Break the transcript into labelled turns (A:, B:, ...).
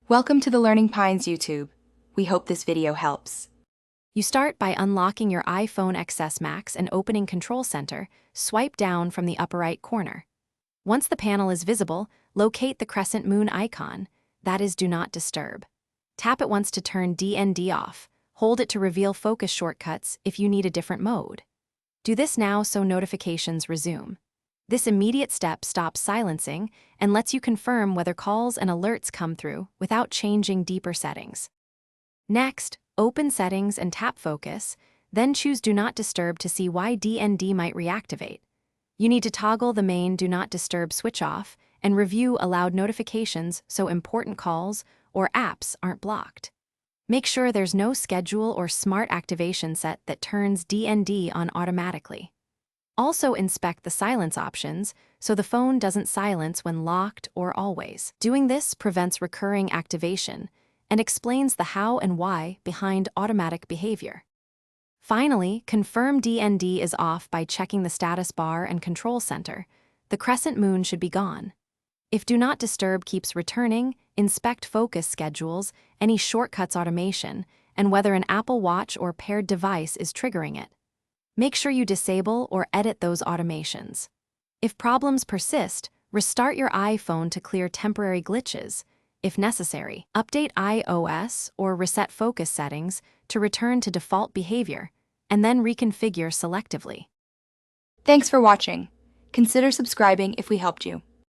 A: Welcome to the Learning Pines YouTube. We hope this video helps.
B: You start by unlocking your iPhone XS Max and opening Control Center. Swipe down from the upper right corner. Once the panel is visible, locate the crescent moon icon, that is Do Not Disturb. Tap it once to turn DND off. Hold it to reveal focus shortcuts if you need a different mode. Do this now so notifications resume. This immediate step stops silencing and lets you confirm whether calls and alerts come through without changing deeper settings. Next, open Settings and tap Focus, then choose Do Not Disturb to see why DND might reactivate. You need to toggle the main Do Not Disturb switch off and review allowed notifications so important calls or apps aren't blocked. Make sure there's no schedule or smart activation set that turns DND on automatically. Also inspect the silence options so the phone doesn't silence when locked or always. Doing this prevents recurring activation and explains the how and why behind automatic behavior. Finally, confirm DND is off by checking the status bar and control center. The crescent moon should be gone. If Do Not Disturb keeps returning, inspect focus schedules, any shortcuts automation, and whether an Apple Watch or paired device is triggering it. Make sure you disable or edit those automations. If problems persist, restart your iPhone to clear temporary glitches. If necessary, update iOS or reset focus settings to return to default behavior, and then reconfigure selectively.
A: Thanks for watching. Consider subscribing if we helped you.